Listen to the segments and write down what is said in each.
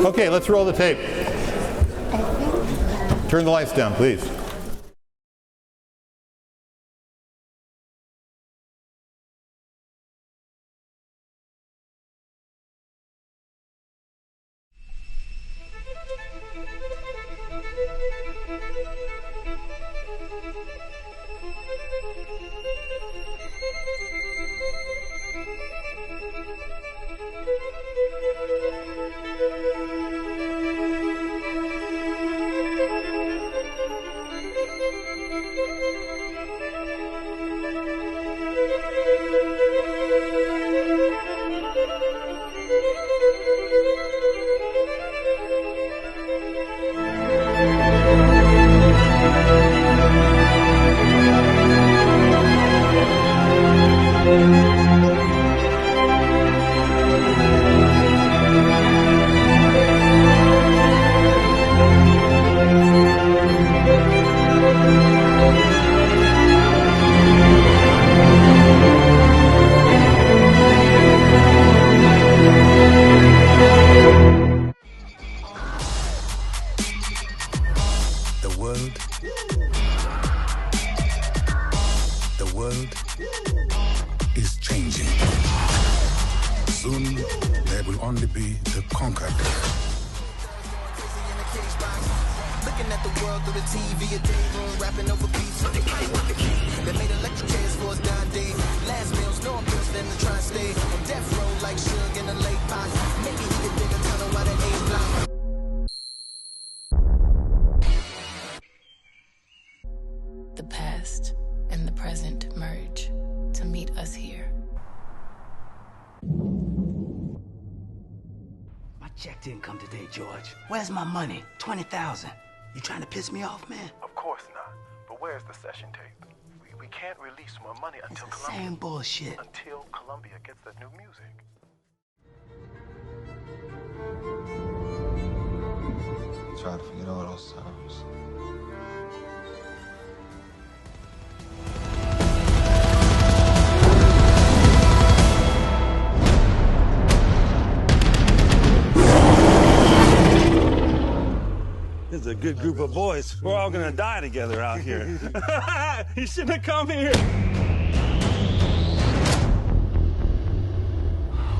Okay, let's roll the tape. Turn the lights down, please. The world is changing. Soon, there will only be the conquered. Looking at the world through the TV, a day room, rapping over beats. They made electric chairs for us down day. Last meals, no appeals for them to try and stay on death row like Suge in a late pot. Maybe he could dig a tunnel while the A block. The past and the present merge to meet us here. My check didn't come today, George. Where's my money? 20,000. You trying to piss me off, man? Of course not. But where's the session tape? We can't release more money until It's the Columbia. same bullshit. Until Columbia gets the new music. Try to forget all those times. This is a good group of boys. We're all gonna die together out here. You shouldn't have come here.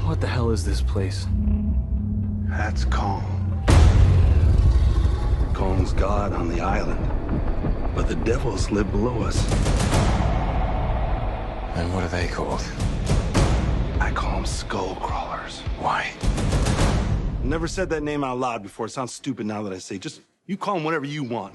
What the hell is this place? That's Kong. Kong's God on the island. But the devils live below us. And what are they called? I call them skull crawlers. Why? Never said that name out loud before. It sounds stupid now that I say. Just, you call them whatever you want.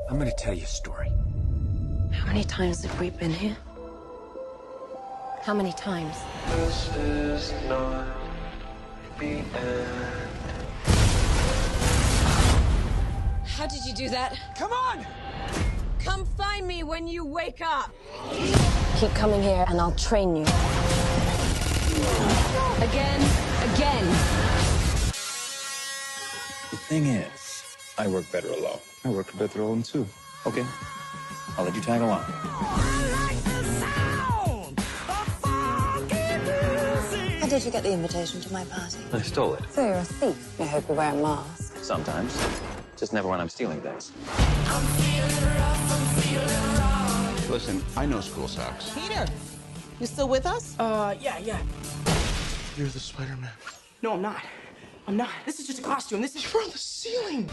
I'm gonna tell you a story. How many times have we been here? How many times? This is not the end. How did you do that? Come on! Come find me when you wake up. Keep coming here and I'll train you. Again. The thing is, I work better alone. I work better alone too. Okay, I'll let you tag along. How did you get the invitation to my party? I stole it. So you're a thief. I hope you wear a mask. Sometimes. Just never when I'm stealing things. Listen, I know school sucks. Peter, you still with us? Yeah. You're the Spider-Man. No, I'm not. I'm not. This is just a costume. This is You're on the ceiling.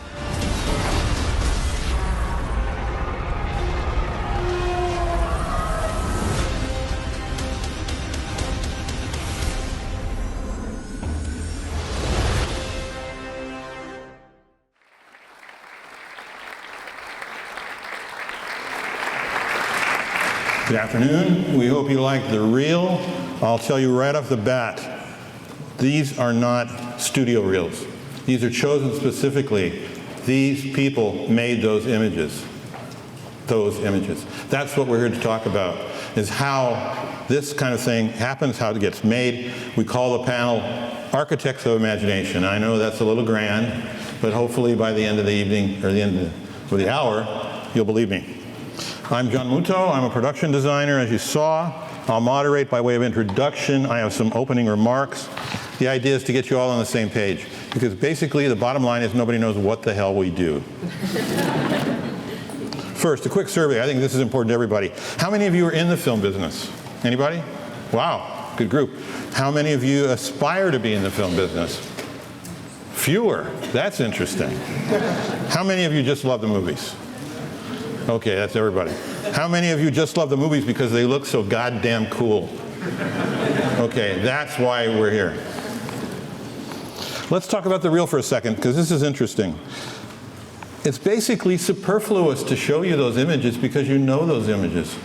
Good afternoon. We hope you like the reel. I'll tell you right off the bat, these are not studio reels. These are chosen specifically. These people made those images. That's what we're here to talk about, is how this kind of thing happens, how it gets made. We call the panel Architects of Imagination. I know that's a little grand, but hopefully by the end of the evening, or the end of the hour, you'll believe me. I'm John Muto. I'm a production designer, as you saw. I'll moderate by way of introduction. I have some opening remarks. The idea is to get you all on the same page, because basically the bottom line is nobody knows what the hell we do. First, a quick survey. I think this is important to everybody. How many of you are in the film business? Anybody? Wow, good group. How many of you aspire to be in the film business? Fewer. That's interesting. How many of you just love the movies? Okay, that's everybody. How many of you just love the movies because they look so goddamn cool? Okay, that's why we're here. Let's talk about the reel for a second, because this is interesting. It's basically superfluous to show you those images because you know those images.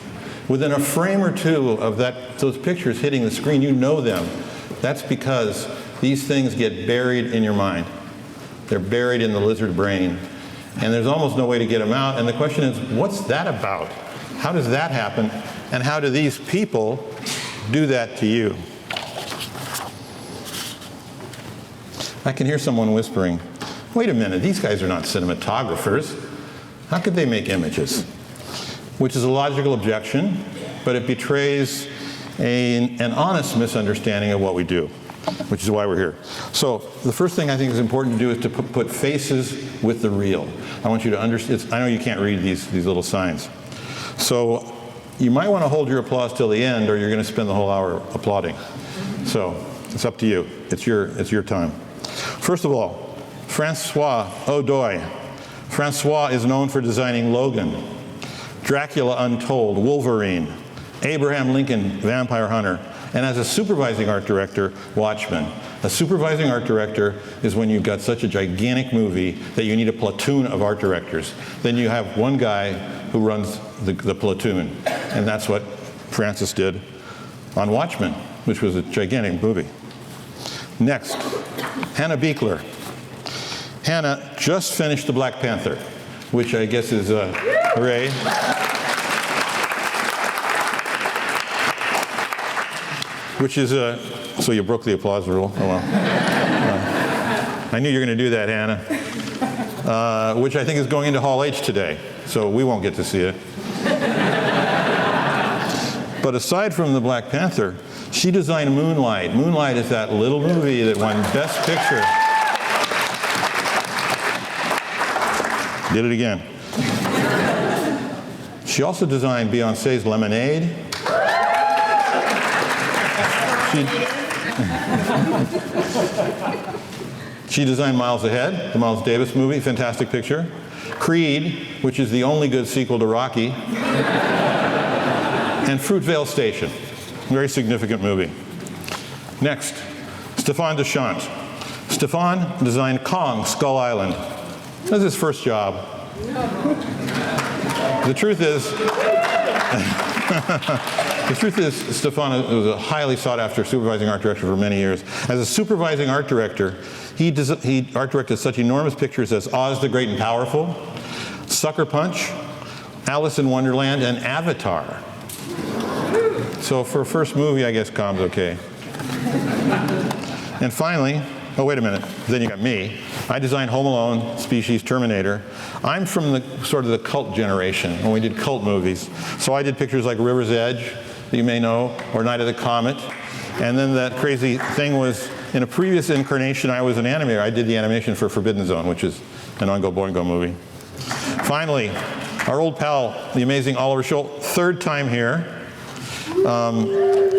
Within a frame or two of those pictures hitting the screen, you know them. That's because these things get buried in your mind. They're buried in the lizard brain. And there's almost no way to get them out. And the question is, what's that about? How does that happen? And how do these people do that to you? I can hear someone whispering, wait a minute, these guys are not cinematographers. How could they make images? Which is a logical objection, but it betrays an honest misunderstanding of what we do, which is why we're here. So the first thing I think is important to do is to put faces with the real. I want you to understand. I know you can't read these little signs. So you might want to hold your applause till the end, or you're going to spend the whole hour applauding. So it's up to you. It's your time. First of all, Francois O'Doy. Francois is known for designing Logan, Dracula Untold, Wolverine, Abraham Lincoln, Vampire Hunter, and as a supervising art director, Watchmen. A supervising art director is when you've got such a gigantic movie that you need a platoon of art directors. Then you have one guy who runs the platoon. And that's what Francis did on Watchmen, which was a gigantic movie. Next, Hannah Beechler. Hannah just finished The Black Panther, which I guess is hooray. Which is so you broke the applause rule. Oh well. I knew you were going to do that, Hannah. Which I think is going into Hall H today, so we won't get to see it. But aside from The Black Panther, she designed Moonlight. Moonlight is that little movie that won Best Picture. Did it again. She also designed Beyoncé's Lemonade. She designed Miles Ahead, the Miles Davis movie, fantastic picture. Creed, which is the only good sequel to Rocky. And Fruitvale Station, very significant movie. Next, Stéphane Deschamps. Stéphane designed Kong, Skull Island. That was his first job. The truth is, Stéphane was a highly sought-after supervising art director for many years. As a supervising art director, he art directed such enormous pictures as Oz the Great and Powerful, Sucker Punch, Alice in Wonderland, and Avatar. So for a first movie, I guess Kong's okay. And finally, oh, wait a minute. Then you got me. I designed Home Alone, Species, Terminator. I'm from the sort of the cult generation when we did cult movies. So I did pictures like River's Edge, that you may know, or Night of the Comet. And then that crazy thing was, in a previous incarnation, I was an animator. I did the animation for Forbidden Zone, which is an Oingo Boingo movie. Finally, our old pal, the amazing Oliver Scholl, third time here.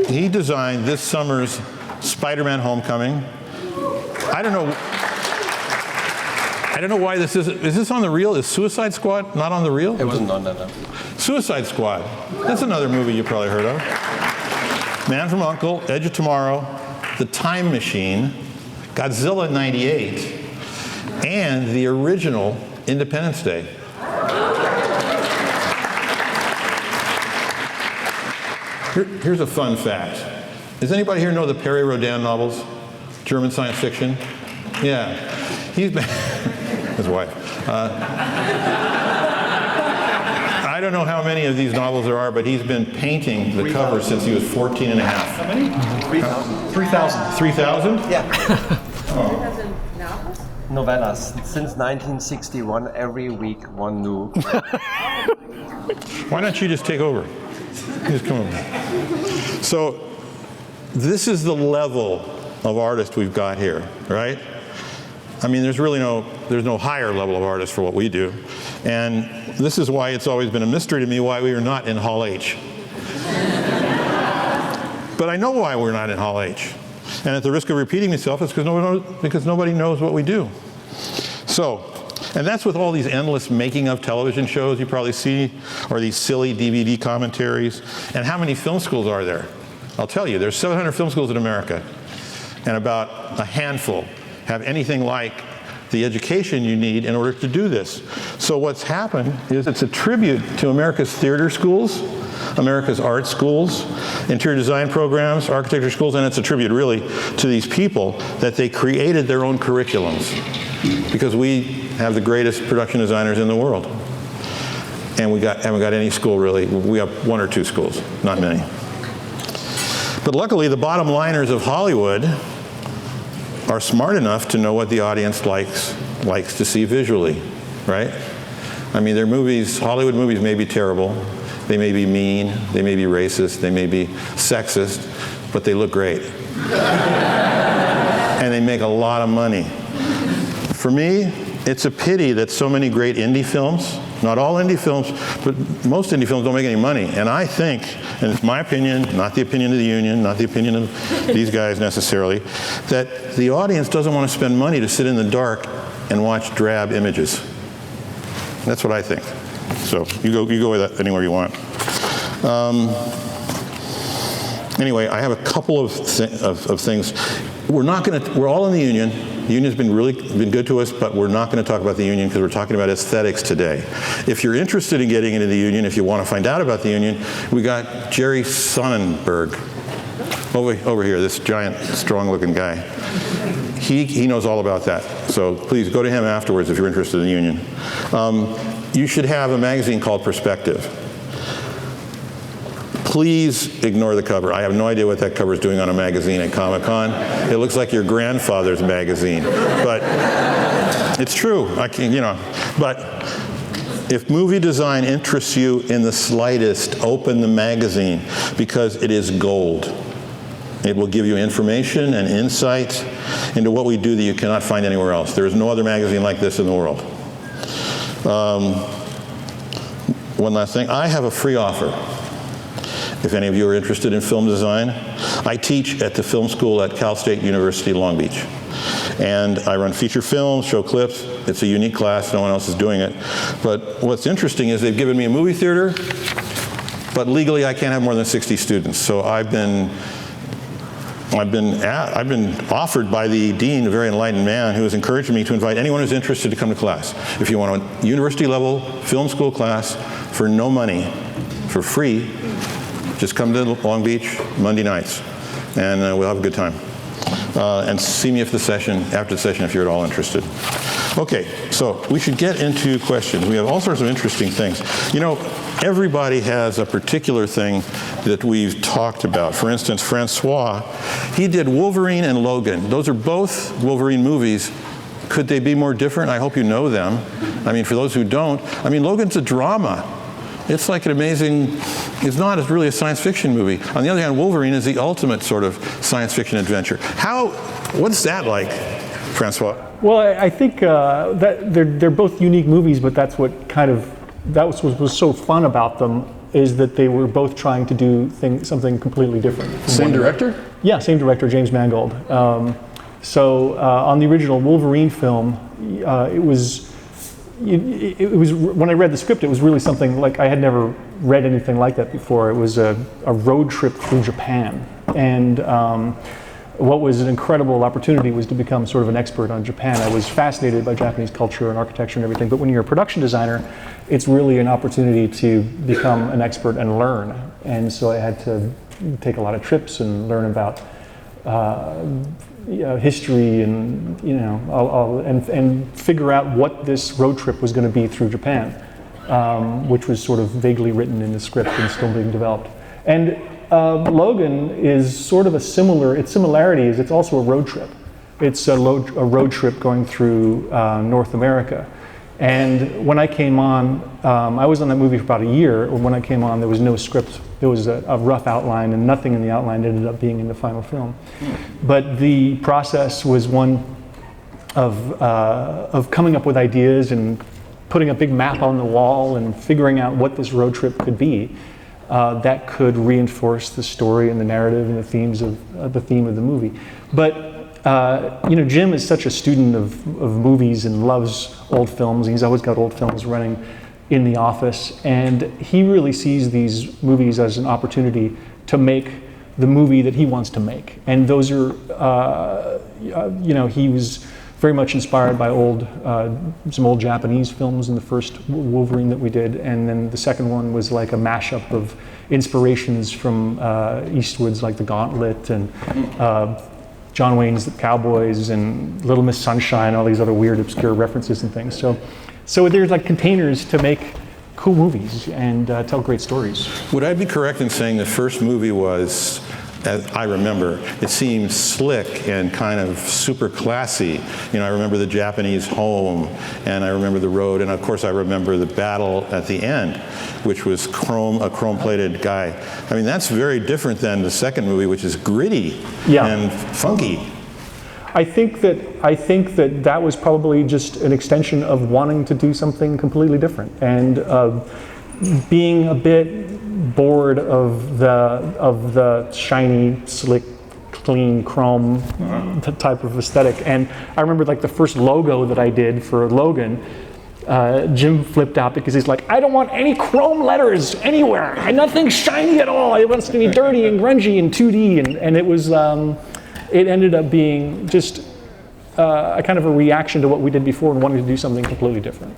He designed this summer's Spider-Man Homecoming. I don't know why this is this on the reel? Is Suicide Squad not on the reel? It wasn't on that, no. Suicide Squad. That's another movie you probably heard of. Man from U.N.C.L.E., Edge of Tomorrow, The Time Machine, Godzilla '98, and the original Independence Day. Here's a fun fact. Does anybody here know the Perry Rodin novels? German science fiction? Yeah. He's been, his wife. I don't know how many of these novels there are, but he's been painting the cover since he was 14 and a half. How many? 3,000. 3,000. 3,000? Yeah. Oh. Novellas. Since 1961, every week one new. Why don't you just take over? Just come over. So this is the level of artist we've got here, right? I mean, there's no higher level of artist for what we do. And this is why it's always been a mystery to me why we are not in Hall H. But I know why we're not in Hall H. And at the risk of repeating myself, it's because nobody knows what we do. So, and that's with all these endless making of television shows you probably see, or these silly DVD commentaries. And how many film schools are there? I'll tell you, there's 700 film schools in America, and about a handful have anything like the education you need in order to do this. So what's happened is it's a tribute to America's theater schools, America's art schools, interior design programs, architecture schools, and it's a tribute really to these people that they created their own curriculums, because we have the greatest production designers in the world. And we haven't got any school really. We have one or two schools, not many. But luckily, the bottom liners of Hollywood are smart enough to know what the audience likes to see visually, right? I mean, their movies, Hollywood movies may be terrible, they may be mean, they may be racist, they may be sexist, but they look great. And they make a lot of money. For me, it's a pity that so many great indie films, not all indie films, but most indie films don't make any money. And I think, and it's my opinion, not the opinion of the union, not the opinion of these guys necessarily, that the audience doesn't want to spend money to sit in the dark and watch drab images. That's what I think. So you go with that anywhere you want. Anyway, I have a couple of things. We're all in the union. The union's been good to us, but we're not going to talk about the union because we're talking about aesthetics today. If you're interested in getting into the union, if you want to find out about the union, we got Jerry Sonnenberg over here, this giant, strong-looking guy. He knows all about that. So please go to him afterwards if you're interested in the union. You should have a magazine called Perspective. Please ignore the cover. I have no idea what that cover is doing on a magazine at Comic-Con. It looks like your grandfather's magazine, but it's true. But if movie design interests you in the slightest, open the magazine because it is gold. It will give you information and insight into what we do that you cannot find anywhere else. There is no other magazine like this in the world. One last thing. I have a free offer. If any of you are interested in film design, I teach at the film school at Cal State University, Long Beach. And I run feature films, show clips. It's a unique class, no one else is doing it. But what's interesting is they've given me a movie theater, but legally I can't have more than 60 students. So I've been offered by the dean, a very enlightened man, who has encouraged me to invite anyone who's interested to come to class. If you want a university level film school class for no money, for free, just come to Long Beach Monday nights, and we'll have a good time. And see me after the session if you're at all interested. Okay, so we should get into questions. We have all sorts of interesting things. You know, everybody has a particular thing that we've talked about. For instance, Francois, he did Wolverine and Logan. Those are both Wolverine movies. Could they be more different? I hope you know them. I mean, for those who don't, I mean, Logan's a drama. It's like an amazing, it's not really a science fiction movie. On the other hand, Wolverine is the ultimate sort of science fiction adventure. What's that like, Francois? Well, I think that they're both unique movies, but that's what was so fun about them, is that they were both trying to do something completely different. Same director? Yeah, same director, James Mangold. So on the original Wolverine film, it was when I read the script, it was really something like I had never read anything like that before. It was a road trip through Japan, and what was an incredible opportunity was to become sort of an expert on Japan. I was fascinated by Japanese culture and architecture and everything, but when you're a production designer, it's really an opportunity to become an expert and learn. And so I had to take a lot of trips and learn about history and and figure out what this road trip was going to be through Japan, which was sort of vaguely written in the script and still being developed. And Logan is sort of its similarity is it's also a road trip. It's a road trip going through North America. And when I came on, I was on that movie for about a year. When I came on, there was no script. There was a rough outline, and nothing in the outline ended up being in the final film. But the process was one of coming up with ideas and putting a big map on the wall and figuring out what this road trip could be that could reinforce the story and the narrative and the themes of the theme of the movie. But Jim is such a student of movies and loves old films. He's always got old films running in the office, and he really sees these movies as an opportunity to make the movie that he wants to make. And those are, he was very much inspired by some old Japanese films in the first Wolverine that we did, and then the second one was like a mashup of inspirations from Eastwood's like The Gauntlet and John Wayne's The Cowboys and Little Miss Sunshine, all these other weird, obscure references and things. So there's like containers to make cool movies and tell great stories. Would I be correct in saying the first movie was, as I remember, it seemed slick and kind of super classy. I remember the Japanese home, and I remember the road, and of course I remember the battle at the end, which was a chrome-plated guy. I mean, that's very different than the second movie, which is gritty and funky. I think that was probably just an extension of wanting to do something completely different and being a bit bored of the shiny, slick, clean chrome type of aesthetic. And I remember like the first logo that I did for Logan, Jim flipped out because he's like, I don't want any chrome letters anywhere, and nothing shiny at all. It wants to be dirty and grungy and 2D, and it was. It ended up being just a kind of a reaction to what we did before and wanting to do something completely different.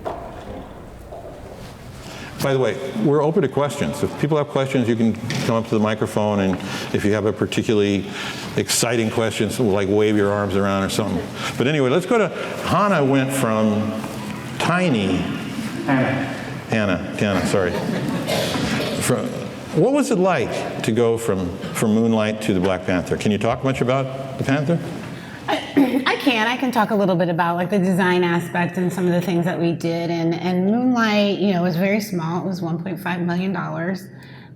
By the way, we're open to questions. If people have questions, you can come up to the microphone, and if you have a particularly exciting question, so like wave your arms around or something. But anyway, let's go to Hannah. Went from tiny. Hannah, sorry. What was it like to go from Moonlight to the Black Panther? Can you talk much about the Panther? I can talk a little bit about like the design aspect and some of the things that we did. And Moonlight, was very small. It was $1.5 million,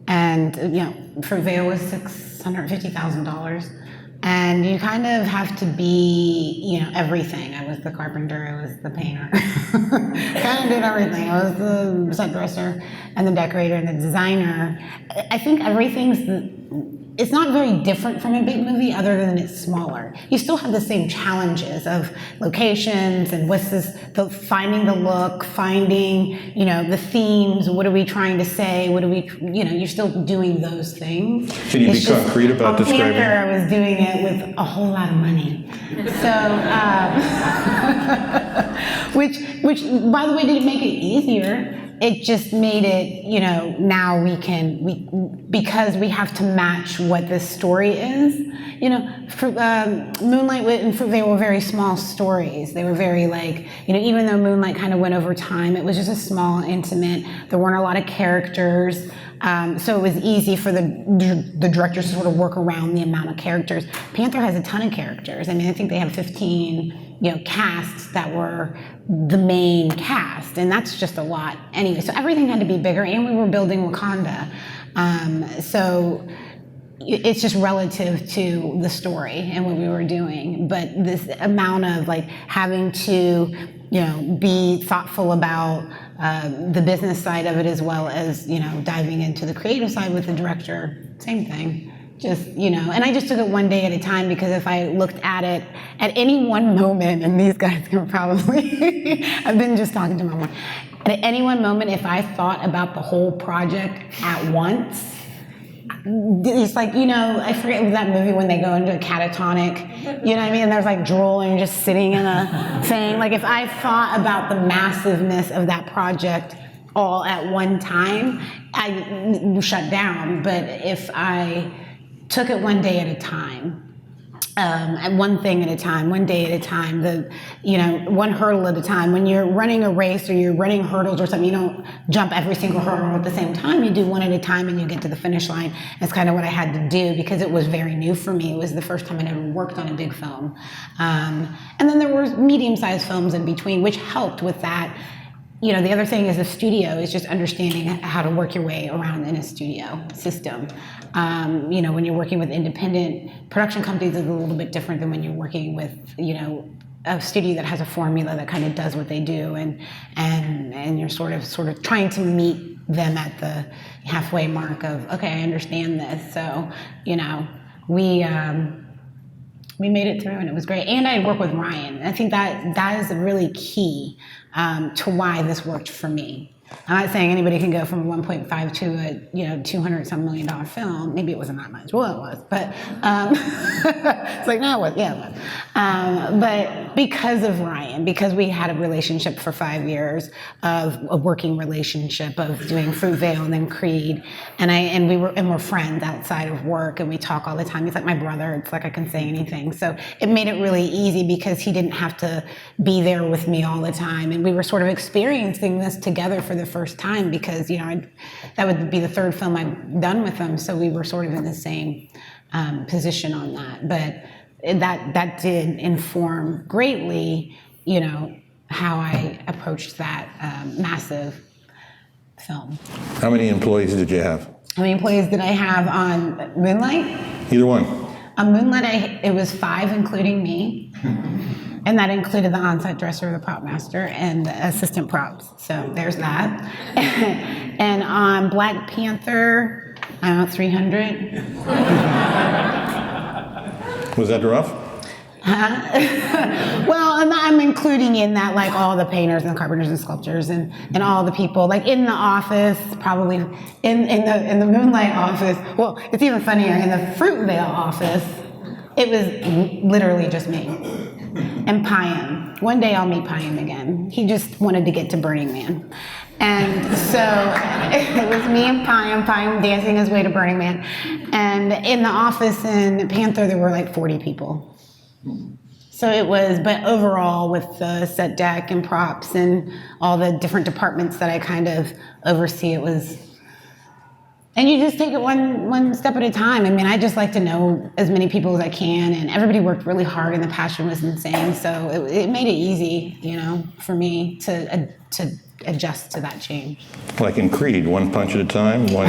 and Prevail was $650,000. And you kind of have to be, everything. I was the carpenter, I was the painter. Kind of did everything. I was the set dresser and the decorator and the designer. I think it's not very different from a big movie other than it's smaller. You still have the same challenges of locations and finding the look, finding, the themes, what are we trying to say, you're still doing those things. Can you be concrete about describing? Panther, I was doing it with a whole lot of money. So, which by the way, didn't make it easier. it just made it, now because we have to match what this story is. For Moonlight and they were very small stories. They were very even though Moonlight kind of went over time, it was just a small, intimate, there weren't a lot of characters. So it was easy for the directors to sort of work around the amount of characters. Panther has a ton of characters. I mean, I think they have 15, casts that were the main cast, and that's just a lot anyway. So everything had to be bigger, and we were building Wakanda. So it's just relative to the story and what we were doing. But this amount of having to, be thoughtful about the business side of it as well as, diving into the creative side with the director, same thing. Just, and I just took it one day at a time, because if I looked at it at any one moment, and these guys can probably, I've been just talking to my mom, at any one moment, if I thought about the whole project at once, it's I forget that movie when they go into a catatonic, you know what I mean? And there's drool and you're just sitting in a thing. If I thought about the massiveness of that project all at one time, I shut down. But if I took it one day at a time, one thing at a time, one day at a time, one hurdle at a time. When you're running a race or you're running hurdles or something, you don't jump every single hurdle at the same time. You do one at a time and you get to the finish line. That's kind of what I had to do, because it was very new for me. It was the first time I'd ever worked on a big film. And then there were medium-sized films in between, which helped with that. The other thing is the studio is just understanding how to work your way around in a studio system. When you're working with independent production companies, it's a little bit different than when you're working with, a studio that has a formula that kind of does what they do, and you're sort of trying to meet them at the halfway mark of, okay, I understand this. So, we made it through, and it was great. And I worked with Ryan. I think that is really key to why this worked for me. I'm not saying anybody can go from 1.5 to a $200-some million film. Maybe it wasn't that much. Well, it was, but it's no, it was. Yeah, it was. But because of Ryan, because we had a relationship for 5 years of a working relationship of doing Fruitvale and then Creed, and we're friends outside of work, and we talk all the time. He's like my brother. It's I can say anything. So it made it really easy, because he didn't have to be there with me all the time, and we were sort of experiencing this together for the first time, because that would be the third film I've done with him, so we were sort of in the same position on that. But that did inform greatly, how I approached that massive film. How many employees did you have? How many employees did I have on Moonlight? Either one. On Moonlight, it was 5, including me. And that included the on-site dresser, the prop master, and the assistant props. So there's that. And on Black Panther, I don't know, 300. Was that rough? Well, I'm including in that all the painters and carpenters and sculptors and all the people in the office, probably in the Moonlight office. Well, it's even funnier, in the Fruitvale office, it was literally just me. And Payam. One day I'll meet Payam again. He just wanted to get to Burning Man. And so it was me and Payam dancing his way to Burning Man. And in the office in Panther, there were 40 people. So it was, but overall with the set deck and props and all the different departments that I kind of oversee, it was, and you just take it one step at a time. I mean, I just like to know as many people as I can, and everybody worked really hard, and the passion was insane. So it made it easy, for me to adjust to that change. Like in Creed, one punch at a time, one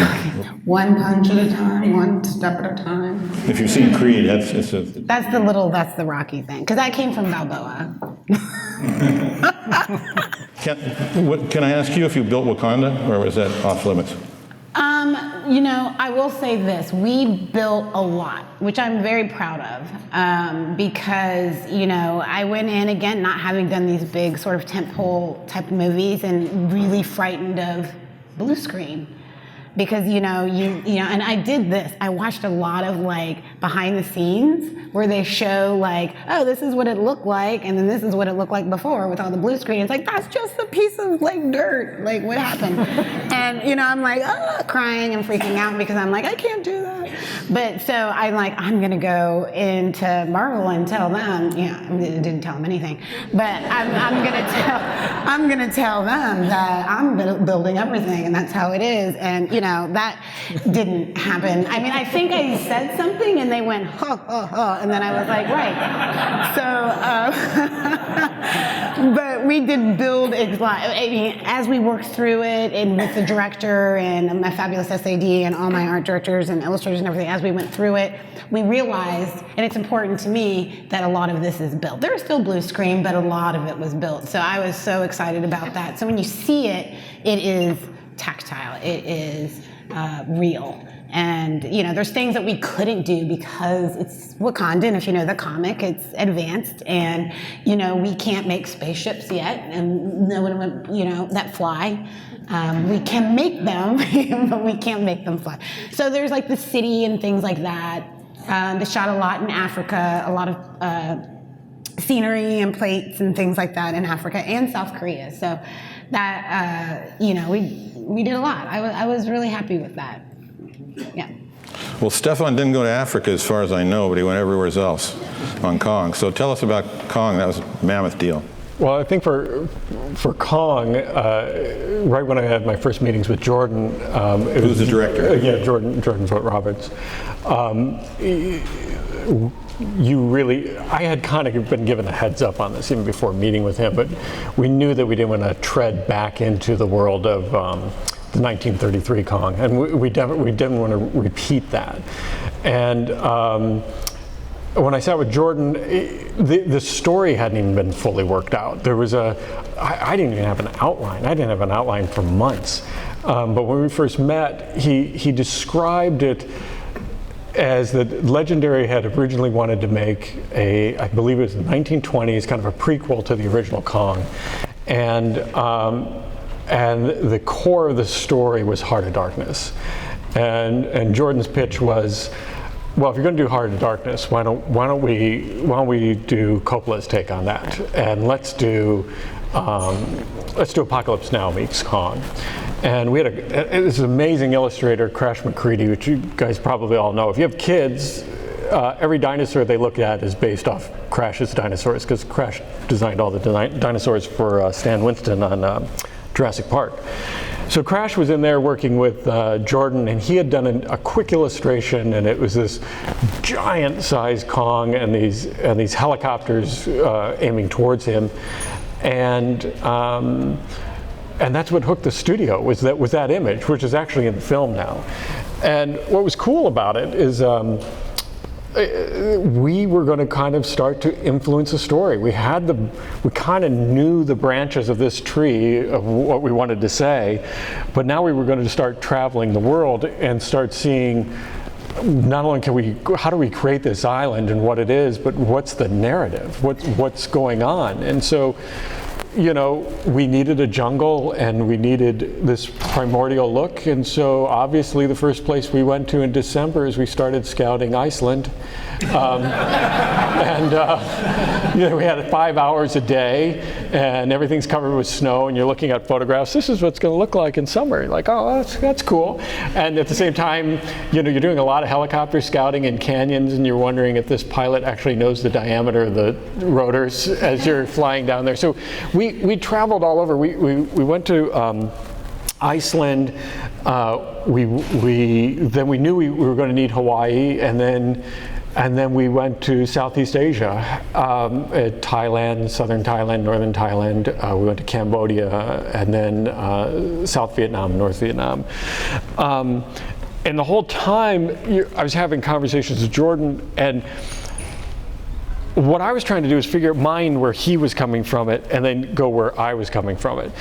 punch at a time, one step at a time. If you've seen Creed, that's the Rocky thing, because that came from Balboa. Can I ask you if you built Wakanda, or was that off limits? I will say this. We built a lot, which I'm very proud of, because, I went in, again, not having done these big sort of tentpole type movies, and really frightened of blue screen. because you know, and I did this. I watched a lot of like behind the scenes where they show like, oh, this is what it looked like, and then this is what it looked like before with all the blue screen. It's like, that's just a piece of like dirt. Like, what happened? And you know, I'm like, crying and freaking out because I'm like, I can't do that. But so I'm like, I'm gonna go into Marvel and tell them. I didn't tell them anything, but I'm gonna tell them that I'm building everything, and that's how it is. And you know, that didn't happen. I mean, I think I said something, and they went, and then I was like, right. So, but we did build I mean, as we worked through it, and with the director and my fabulous SAD and all my art directors and illustrators and everything, as we went through it, we realized, and it's important to me, that a lot of this is built. There's still blue screen, but a lot of it was built. So I was so excited about that. So when you see it, it is tactile. It is real. And, you know, there's things that we couldn't do because it's Wakandan. If you know the comic, it's advanced. And, you know, we can't make spaceships yet. And no one would, you know, that fly. We can make them, but we can't make them fly. So there's like the city and things like that. They shot a lot in Africa, a lot of scenery and plates and things like that in Africa and South Korea. So that, you know, we did a lot. I was really happy with that. Yeah. Well, Stefan didn't go to Africa as far as I know, but he went everywhere else on Kong. So tell us about Kong. That was a mammoth deal. Well, I think for Kong, right when I had my first meetings with Jordan, who's the director? Yeah, Jordan Vogt-Roberts. I had kind of been given a heads up on this even before meeting with him, but we knew that we didn't want to tread back into the world of the 1933 Kong, and we didn't want to repeat that. And when I sat with Jordan, the story hadn't even been fully worked out. There was I didn't even have an outline. I didn't have an outline for months. But when we first met, he described it as that Legendary had originally wanted to make I believe it was the 1920s, kind of a prequel to the original Kong. And the core of the story was Heart of Darkness. And Jordan's pitch was, well, if you're going to do Heart of Darkness, why don't we do Coppola's take on that, and let's do Apocalypse Now meets Kong. And we had this amazing illustrator, Crash McCready, which you guys probably all know. If you have kids, every dinosaur they look at is based off Crash's dinosaurs, because Crash designed all the dinosaurs for Stan Winston on Jurassic Park. So Crash was in there working with Jordan, and he had done a quick illustration, and it was this giant-sized Kong and these helicopters aiming towards him, and that's what hooked the studio, was that image, which is actually in the film now. And what was cool about it is we were going to kind of start to influence the story. We kind of knew the branches of this tree of what we wanted to say, but now we were going to start traveling the world and start seeing not only how do we create this island and what it is, but what's the narrative, what's going on. And so, you know, we needed a jungle and we needed this primordial look, and so obviously the first place we went to in December is we started scouting Iceland. You know, we had 5 hours a day and everything's covered with snow, and you're looking at photographs. This is what's going to look like in summer. You're like, oh, that's cool. And at the same time, you know, you're doing a lot of helicopter scouting in canyons, and you're wondering if this pilot actually knows the diameter of the rotors as you're flying down there. So we traveled all over. We went to Iceland. We knew we were going to need Hawaii, and then we went to Southeast Asia, Thailand, southern Thailand, northern Thailand. We went to Cambodia, and then South Vietnam, North Vietnam. And the whole time, I was having conversations with Jordan, and what I was trying to do is figure out where he was coming from it, and then go where I was coming from it.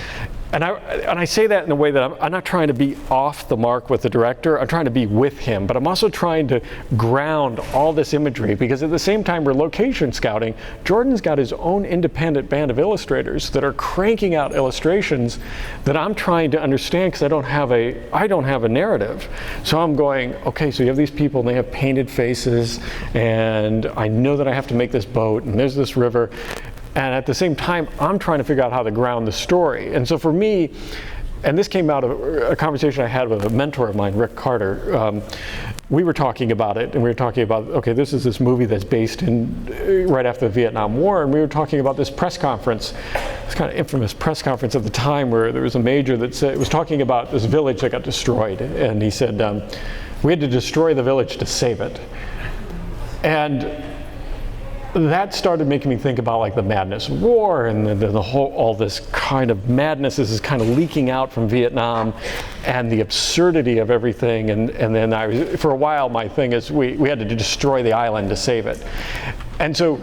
And I say that in a way that I'm not trying to be off the mark with the director. I'm trying to be with him, but I'm also trying to ground all this imagery, because at the same time we're location scouting, Jordan's got his own independent band of illustrators that are cranking out illustrations that I'm trying to understand, because I don't have a narrative. So I'm going, okay, so you have these people and they have painted faces, and I know that I have to make this boat, and there's this river. And at the same time, I'm trying to figure out how to ground the story. And so for me, and this came out of a conversation I had with a mentor of mine, Rick Carter. We were talking about it, and we were talking about, okay, this is this movie that's based in right after the Vietnam War, and we were talking about this press conference, this kind of infamous press conference at the time where there was a major that said, was talking about this village that got destroyed, and he said, we had to destroy the village to save it. And that started making me think about like the madness of war, and the whole, all this kind of madness is kind of leaking out from Vietnam, and the absurdity of everything. And then for a while, my thing is we had to destroy the island to save it. And so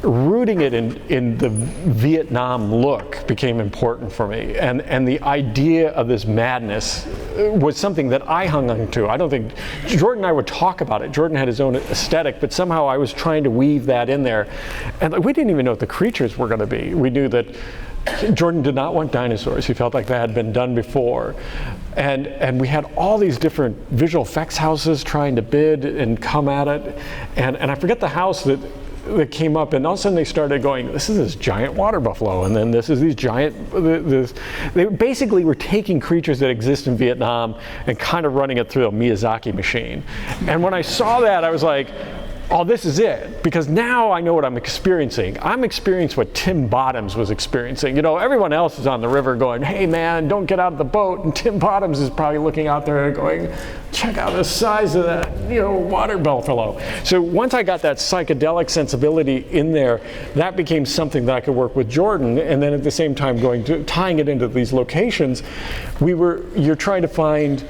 rooting it in the Vietnam look became important for me, and the idea of this madness was something that I hung on to. I don't think Jordan and I would talk about it. Jordan had his own aesthetic, but somehow I was trying to weave that in there, and we didn't even know what the creatures were going to be. We knew that Jordan did not want dinosaurs. He felt like that had been done before, and we had all these different visual effects houses trying to bid and come at it, and I forget the house that came up, and all of a sudden they started going, this is this giant water buffalo, and then this is these giant, they basically were taking creatures that exist in Vietnam and kind of running it through a Miyazaki machine. And when I saw that, I was like, oh, this is it, because now I know what I'm experiencing. I'm experiencing what Tim Bottoms was experiencing. You know, everyone else is on the river going, hey man, don't get out of the boat, and Tim Bottoms is probably looking out there going, check out the size of that, water buffalo. So once I got that psychedelic sensibility in there, that became something that I could work with Jordan, and then at the same time tying it into these locations, you're trying to find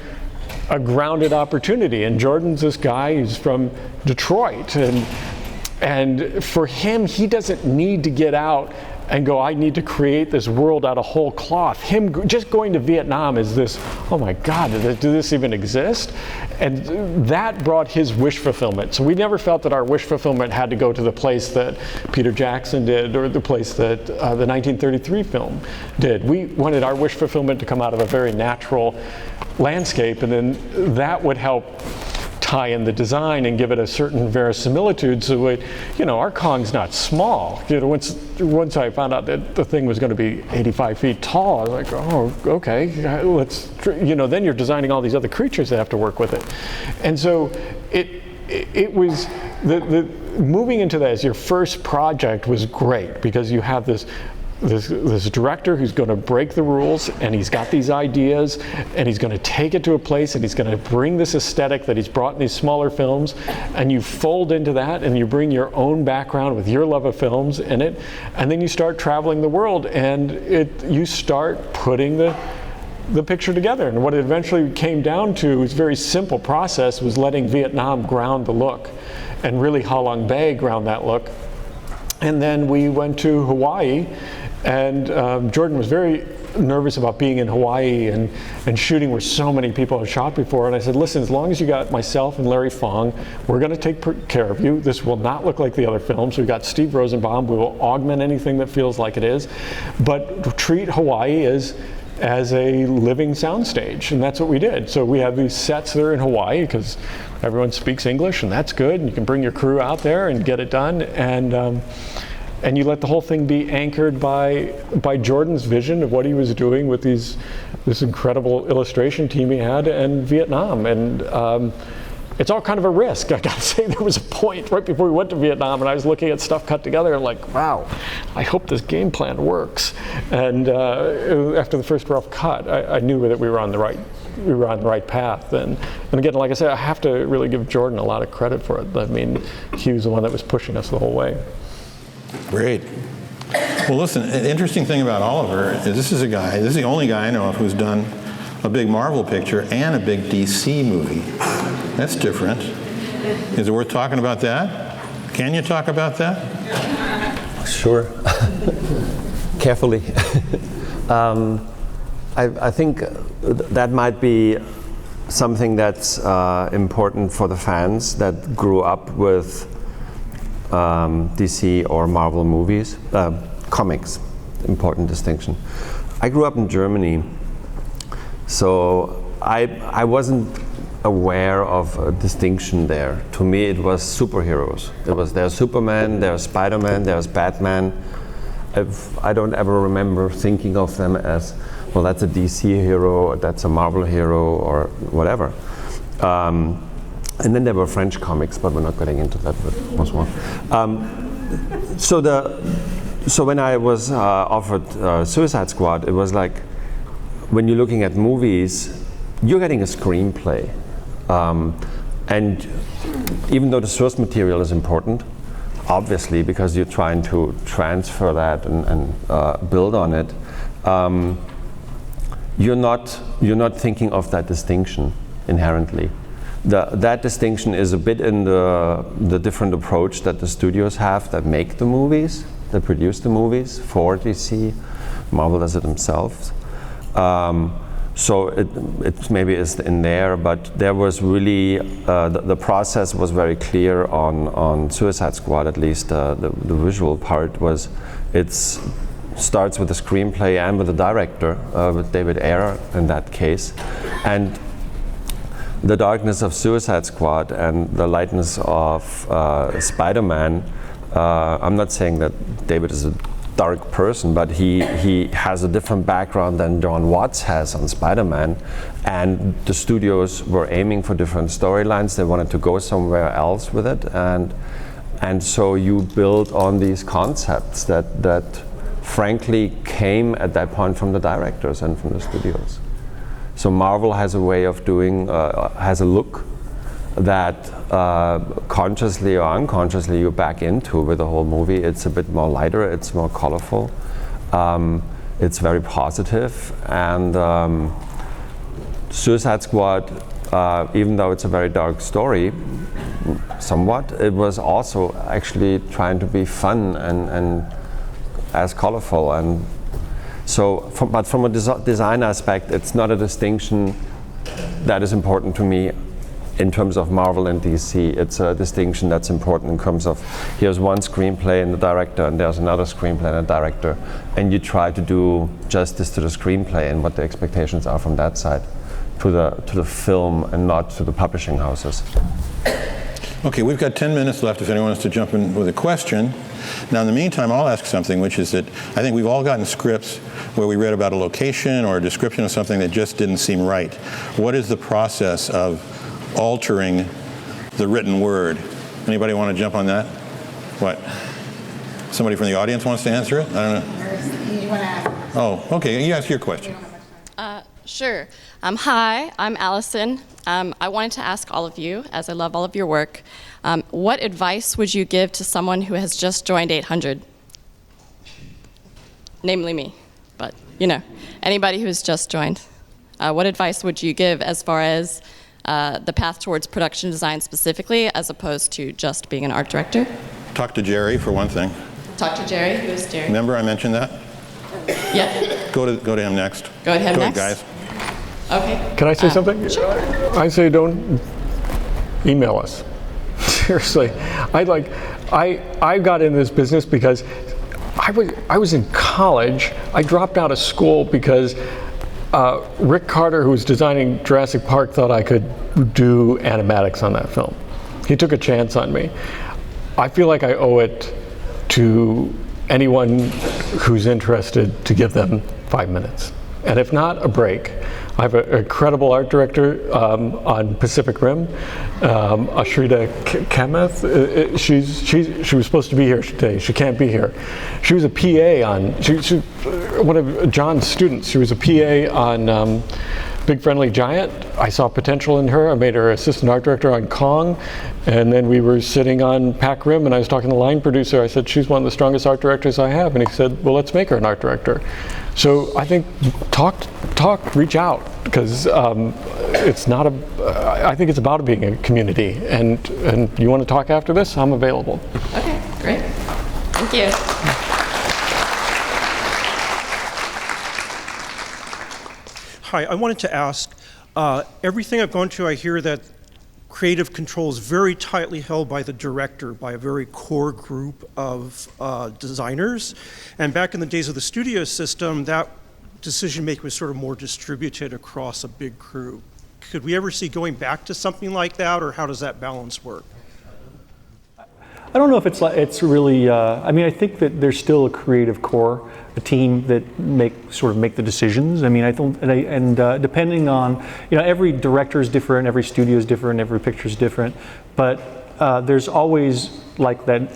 a grounded opportunity. And Jordan's this guy who's from Detroit, and for him, he doesn't need to get out and go, I need to create this world out of whole cloth. Him just going to Vietnam is this, oh my God, do this even exist? And that brought his wish fulfillment. So we never felt that our wish fulfillment had to go to the place that Peter Jackson did, or the place that the 1933 film did. We wanted our wish fulfillment to come out of a very natural landscape, and then that would help tie in the design and give it a certain verisimilitude. So our Kong's not small. Once I found out that the thing was going to be 85 feet tall, I was like, oh, okay, then you're designing all these other creatures that have to work with it. And so it was the moving into that as your first project was great, because you have this director who's going to break the rules, and he's got these ideas, and he's going to take it to a place, and he's going to bring this aesthetic that he's brought in these smaller films, and you fold into that, and you bring your own background with your love of films in it, and then you start traveling the world, and you start putting the picture together. And what it eventually came down to was a very simple process, was letting Vietnam ground the look, and really Ha Long Bay ground that look. And then we went to Hawaii, and Jordan was very nervous about being in Hawaii and shooting where so many people had shot before. And I said, listen, as long as you got myself and Larry Fong, we're going to take care of you. This will not look like the other films. We've got Steve Rosenbaum. We will augment anything that feels like it is. But treat Hawaii as a living soundstage, and that's what we did. So we have these sets that are in Hawaii, because everyone speaks English, and that's good, and you can bring your crew out there and get it done, and you let the whole thing be anchored by Jordan's vision of what he was doing with this incredible illustration team he had in Vietnam. And it's all kind of a risk. I gotta say, there was a point right before we went to Vietnam, and I was looking at stuff cut together and like, wow, I hope this game plan works. And after the first rough cut, I knew that we were on the right path. And again, like I said, I have to really give Jordan a lot of credit for it. I mean, he was the one that was pushing us the whole way. Great. Well, listen, an interesting thing about Oliver is this is the only guy I know of who's done a big Marvel picture and a big DC movie. That's different. Is it worth talking about that? Can you talk about that? Sure. Carefully. I think that might be something that's important for the fans that grew up with DC or Marvel movies, comics, important distinction. I grew up in Germany, so I wasn't aware of a distinction there. To me, it was superheroes. There's Superman, there's Spider-Man, there's Batman. I don't ever remember thinking of them as, well, that's a DC hero, that's a Marvel hero, or whatever. And then there were French comics, but we're not getting into that. But once more. So when I was offered Suicide Squad, it was like, when you're looking at movies, you're getting a screenplay. And even though the source material is important, obviously, because you're trying to transfer that and build on it, you're not thinking of that distinction inherently. That distinction is a bit in the different approach that the studios have that make the movies, that produce the movies for DC. Marvel does it themselves. So it maybe is in there, but there was really, the process was very clear on Suicide Squad, at least the visual part was, it starts with the screenplay and with the director, with David Ayer in that case. And the darkness of Suicide Squad and the lightness of Spider-Man, I'm not saying that David is a dark person, but he has a different background than John Watts has on Spider-Man, and the studios were aiming for different storylines. They wanted to go somewhere else with it, and so you build on these concepts that frankly came at that point from the directors and from the studios. So Marvel has a way of doing, has a look that consciously or unconsciously you back into with the whole movie. It's a bit more lighter, it's more colorful, it's very positive, and Suicide Squad, even though it's a very dark story, somewhat, it was also actually trying to be fun and as colorful. And so, but from a design aspect, it's not a distinction that is important to me in terms of Marvel and DC. It's a distinction that's important in terms of, here's one screenplay and the director, and there's another screenplay and a director, and you try to do justice to the screenplay and what the expectations are from that side to the film and not to the publishing houses. Okay, we've got 10 minutes left if anyone wants to jump in with a question. Now, in the meantime, I'll ask something, which is that I think we've all gotten scripts where we read about a location or a description of something that just didn't seem right. What is the process of altering the written word? Anybody want to jump on that? What? Somebody from the audience wants to answer it? I don't know. You want to ask? Oh, okay. You ask your question. Sure. Hi, I'm Allison. I wanted to ask all of you, as I love all of your work, what advice would you give to someone who has just joined 800? Namely me, but you know, anybody who's just joined. What advice would you give as far as the path towards production design specifically, as opposed to just being an art director? Talk to Jerry, for one thing. Talk to Jerry. Who is Jerry? Remember I mentioned that? Yeah. Go to him next. Go to him next? Go ahead, guys. Okay. Can I say something? Sure. I say don't email us. Seriously. I got in this business because I was in college. I dropped out of school because Rick Carter, who was designing Jurassic Park, thought I could do animatics on that film. He took a chance on me. I feel like I owe it to anyone who's interested to give them 5 minutes. And if not, a break. I have an incredible art director on Pacific Rim, Ashrita Kamath. She was supposed to be here today. She can't be here. She was a PA on, she one of John's students. She was a PA on Big Friendly Giant. I saw potential in her. I made her assistant art director on Kong. And then we were sitting on Pac Rim, and I was talking to the line producer. I said, she's one of the strongest art directors I have. And he said, well, let's make her an art director. So I think talk, reach out, because it's not I think it's about being a community. And you want to talk after this? I'm available. Okay, great. Thank you. Hi, I wanted to ask, everything I've gone to, I hear that creative control is very tightly held by the director, by a very core group of designers. And back in the days of the studio system, that decision-making was sort of more distributed across a big crew. Could we ever see going back to something like that, or how does that balance work? I don't know if it's really. I mean, I think that there's still a creative core, a team that make the decisions. I mean, I don't, and depending on, every director is different, every studio is different, every picture is different, but there's always like that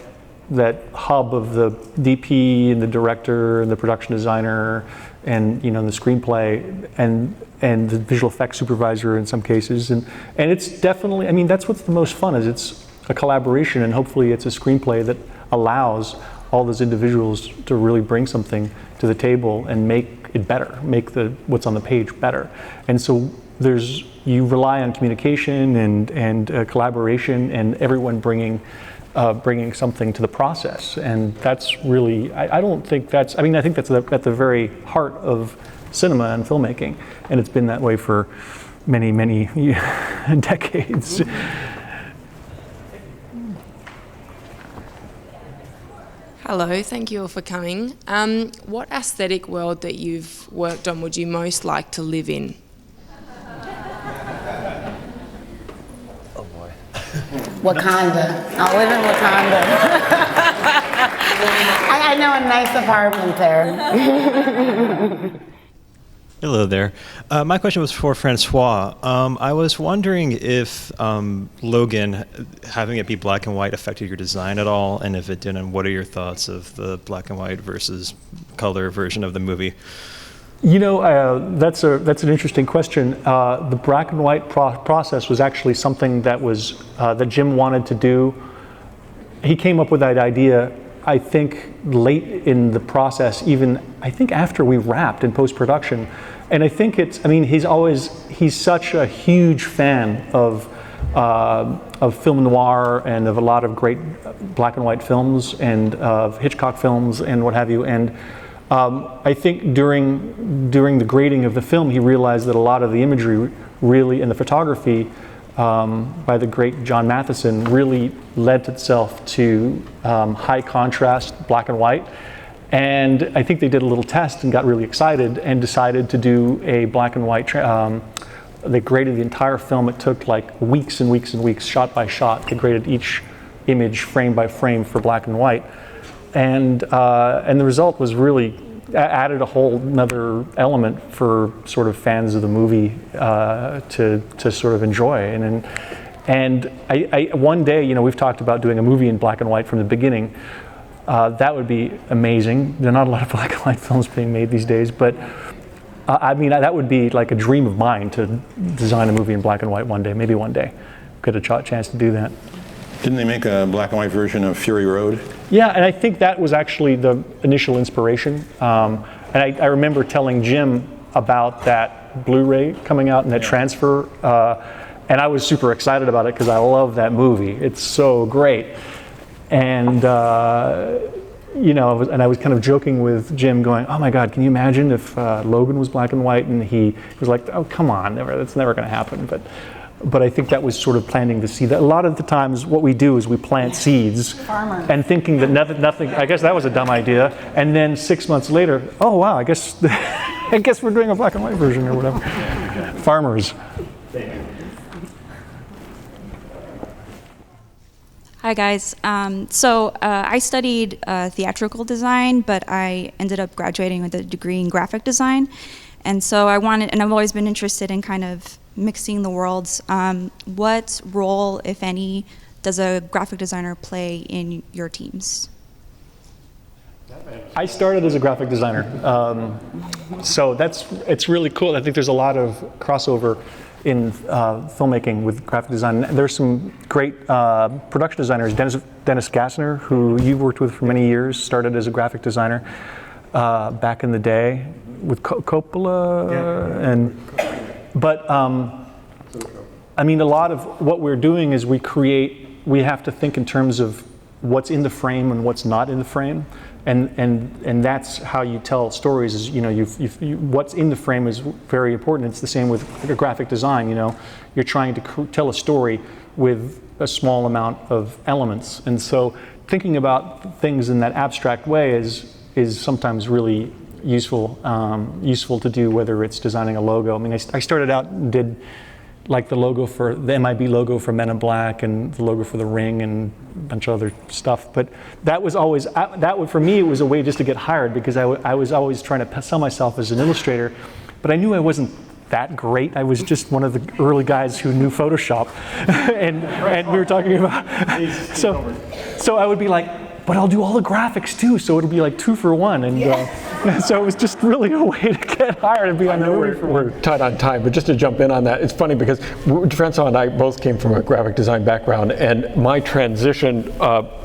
hub of the DP and the director and the production designer and the screenplay and the visual effects supervisor in some cases, and it's definitely. I mean, that's what's the most fun is it's a collaboration, and hopefully it's a screenplay that allows all those individuals to really bring something to the table and make it better, make what's on the page better. And so you rely on communication and collaboration and everyone bringing something to the process. And that's really, I don't think that's, I mean, I think that's at the very heart of cinema and filmmaking. And it's been that way for many, many decades. Hello, thank you all for coming. What aesthetic world that you've worked on would you most like to live in? Oh boy. Wakanda. I'll live in Wakanda. I know a nice apartment there. Hello there. My question was for Francois. I was wondering if Logan, having it be black and white, affected your design at all, and if it didn't, what are your thoughts of the black and white versus color version of the movie? That's an interesting question. The black and white process was actually something that that Jim wanted to do. He came up with that idea, I think, late in the process, even I think after we wrapped in post-production. And I think he's such a huge fan of film noir and of a lot of great black and white films and of Hitchcock films and what have you. And I think during the grading of the film, he realized that a lot of the imagery really, and the photography by the great John Matheson really lent itself to high contrast black and white. And I think they did a little test and got really excited and decided to do a black and white. They graded the entire film. It took like weeks and weeks and weeks, shot by shot. They graded each image frame by frame for black and white. And the result was really added a whole another element for sort of fans of the movie to sort of enjoy. And I one day, we've talked about doing a movie in black and white from the beginning. That would be amazing. There are not a lot of black and white films being made these days, but that would be like a dream of mine to design a movie in black and white one day. Maybe one day, get a chance to do that. Didn't they make a black and white version of Fury Road? Yeah, and I think that was actually the initial inspiration. And I remember telling Jim about that Blu-ray coming out and that transfer, and I was super excited about it because I love that movie. It's so great. And I was kind of joking with Jim, going, "Oh my God, can you imagine if Logan was black and white?" And he was like, "Oh, come on, that's never going to happen." But I think that was sort of planting the seed. A lot of the times, what we do is we plant seeds, and thinking that nothing. I guess that was a dumb idea. And then 6 months later, oh wow, I guess we're doing a black and white version or whatever. Farmers. Hi guys. I studied theatrical design, but I ended up graduating with a degree in graphic design. And so I've always been interested in kind of mixing the worlds. What role, if any, does a graphic designer play in your teams? I started as a graphic designer. So it's really cool. I think there's a lot of crossover in filmmaking with graphic design. There's some great production designers. Dennis Gassner, who you've worked with for many years, started as a graphic designer back in the day with Coppola. A lot of what we're doing is we have to think in terms of what's in the frame and what's not in the frame. And that's how you tell stories. Is what's in the frame is very important. It's the same with graphic design. You're trying to tell a story with a small amount of elements, and so thinking about things in that abstract way is sometimes really useful to do, whether it's designing a logo. I mean, I started out and did like the logo for the MIB logo for Men in Black and the logo for The Ring and a bunch of other stuff. But that was always, for me, it was a way just to get hired, because I was always trying to sell myself as an illustrator. But I knew I wasn't that great. I was just one of the early guys who knew Photoshop. and we were talking about, so I would be like, but I'll do all the graphics too. So it'll be like 2 for 1. And so it was just really a way to get hired and be on the movie. We're tight on time, but just to jump in on that, it's funny because Francois and I both came from a graphic design background, and my transition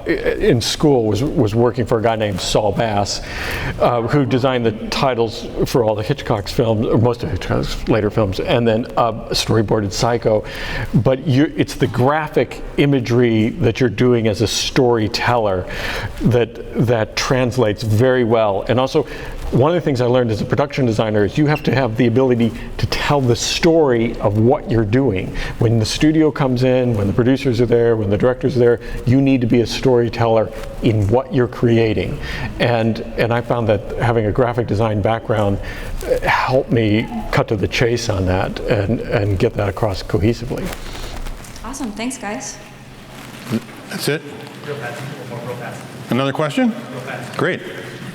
in school was working for a guy named Saul Bass, who designed the titles for all the Hitchcock's films, or most of Hitchcock's later films, and then storyboarded Psycho. But it's the graphic imagery that you're doing as a storyteller that translates very well. And also, one of the things I learned as a production designer is you have to have the ability to tell the story of what you're doing. When the studio comes in, when the producers are there, when the directors are there, you need to be a storyteller in what you're creating. And I found that having a graphic design background helped me cut to the chase on that and get that across cohesively. Awesome, thanks guys. That's it? Another question? Great.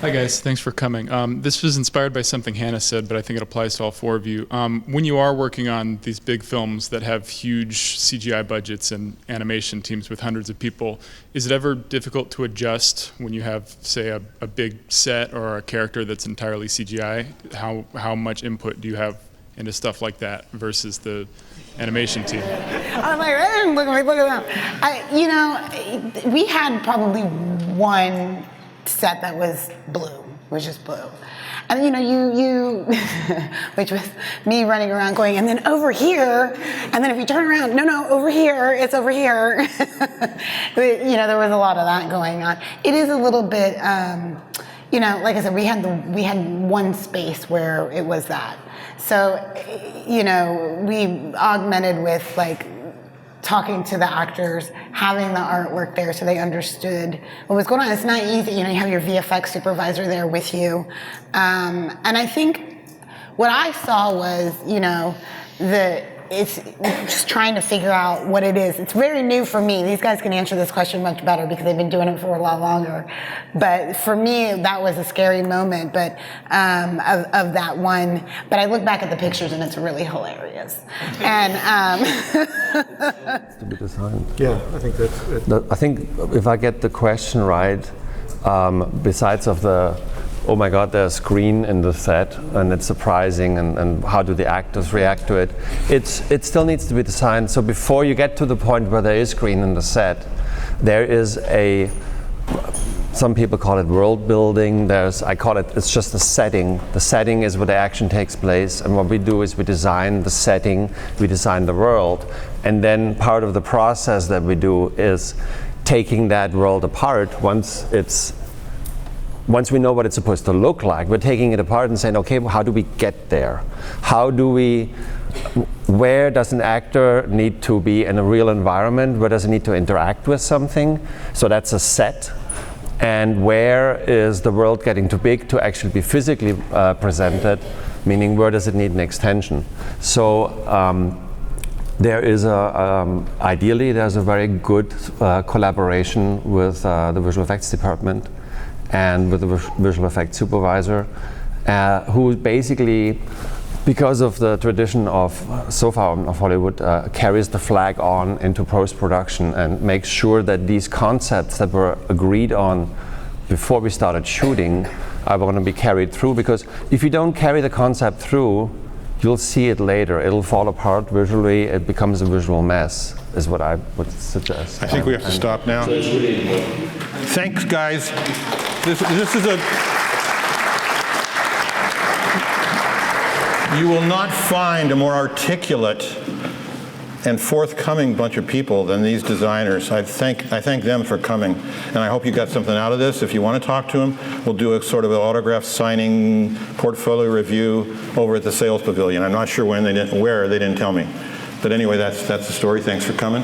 Hi guys, thanks for coming. This was inspired by something Hannah said, but I think it applies to all 4 of you. When you are working on these big films that have huge CGI budgets and animation teams with hundreds of people, is it ever difficult to adjust when you have, say, a big set or a character that's entirely CGI? How much input do you have into stuff like that versus the animation team? I'm like, hey, look at that. We had probably one set that was blue, was just blue. And you which was me running around going, and then over here, and then if you turn around, no, over here, it's over here. There was a lot of that going on. It is a little bit, like I said, we had one space where it was that. So, we augmented with like talking to the actors, having the artwork there so they understood what was going on. It's not easy, you have your VFX supervisor there with you. And I think what I saw was, it's just trying to figure out what it is. It's very new for me. These guys can answer this question much better because they've been doing it for a lot longer. But for me, that was a scary moment, but of that one. But I look back at the pictures and it's really hilarious. And to be designed. Yeah, I think that's. I think if I get the question right, besides of the, oh my God, there's green in the set and it's surprising, and how do the actors react to it? It still needs to be designed. So before you get to the point where there is green in the set, there is some people call it world building. I call it's just the setting. The setting is where the action takes place, and what we do is we design the setting, we design the world, and then part of the process that we do is taking that world apart once we know what it's supposed to look like. We're taking it apart and saying, okay, well, how do we get there? Where does an actor need to be in a real environment? Where does he need to interact with something? So that's a set. And where is the world getting too big to actually be physically presented? Meaning, where does it need an extension? So there is ideally, there's a very good collaboration with the visual effects department and with the visual effects supervisor, who basically, because of the tradition of so far of Hollywood, carries the flag on into post-production and makes sure that these concepts that were agreed on before we started shooting are going to be carried through. Because if you don't carry the concept through, you'll see it later. It'll fall apart visually. It becomes a visual mess, is what I would suggest. I think we have to stop now. Thanks, guys. This is you will not find a more articulate and forthcoming bunch of people than these designers. I thank them for coming, and I hope you got something out of this. If you want to talk to them, we'll do a sort of an autograph signing portfolio review over at the Sales Pavilion. I'm not sure where, they didn't tell me. But anyway, that's the story. Thanks for coming.